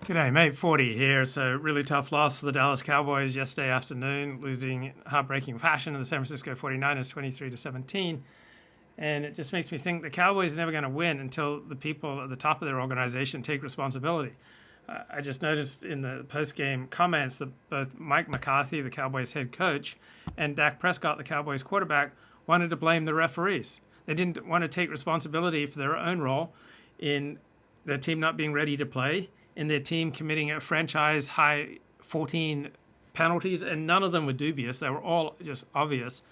G'day, mate. 40 here. So, really tough loss for the Dallas Cowboys yesterday afternoon, losing heartbreaking fashion to the San Francisco 49ers 23-17. And it just makes me think the Cowboys are never going to win until the people at the top of their organization take responsibility. I just noticed in the post-game comments that both Mike McCarthy, the Cowboys head coach, and Dak Prescott, the Cowboys quarterback, wanted to blame the referees. They didn't want to take responsibility for their own role in their team not being ready to play, in their team committing a franchise high 14 penalties, and none of them were dubious. They were all just obvious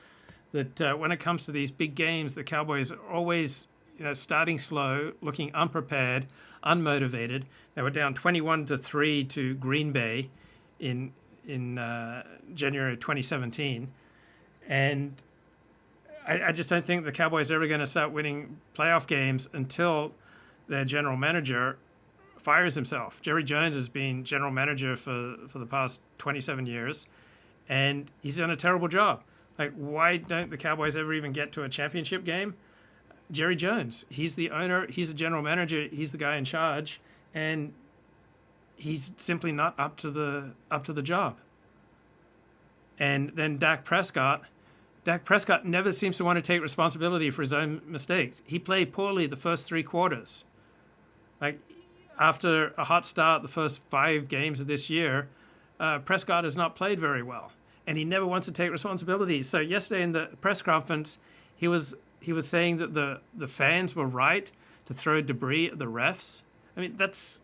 that when it comes to these big games, the Cowboys are always starting slow, looking unprepared, unmotivated. They were down 21-3 to Green Bay in January 2017, and I just don't think the Cowboys are ever going to start winning playoff games until their general manager fires himself. Jerry Jones has been general manager for the past 27 years, and he's done a terrible job. Like, why don't the Cowboys ever even get to a championship game? Jerry Jones, he's the owner, he's the general manager, he's the guy in charge, and he's simply not up to the job. And then Dak Prescott never seems to want to take responsibility for his own mistakes. He played poorly the first three quarters. Like, after a hot start the first 5 games of this year, Prescott has not played very well, and he never wants to take responsibility. So yesterday in the press conference, he was saying that the fans were right to throw debris at the refs. I mean, that's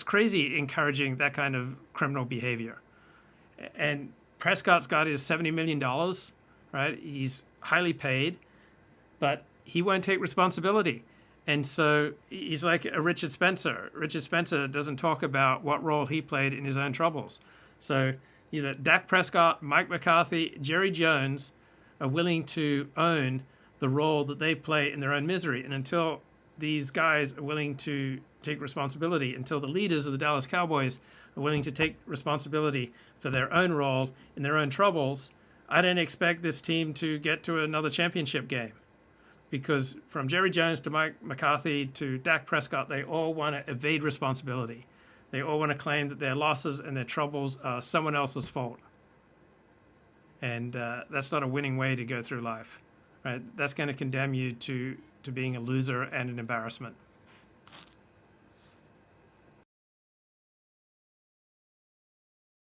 crazy, encouraging that kind of criminal behavior. And Prescott's got his $70 million, right? He's highly paid, but he won't take responsibility. And so he's like a Richard Spencer. Richard Spencer doesn't talk about what role he played in his own troubles. So either Dak Prescott, Mike McCarthy, Jerry Jones are willing to own the role that they play in their own misery. And until these guys are willing to take responsibility, until the leaders of the Dallas Cowboys are willing to take responsibility for their own role in their own troubles, I don't expect this team to get to another championship game. Because from Jerry Jones to Mike McCarthy to Dak Prescott, they all want to evade responsibility. They all want to claim that their losses and their troubles are someone else's fault. And that's not a winning way to go through life. Right? That's going to condemn you to being a loser and an embarrassment.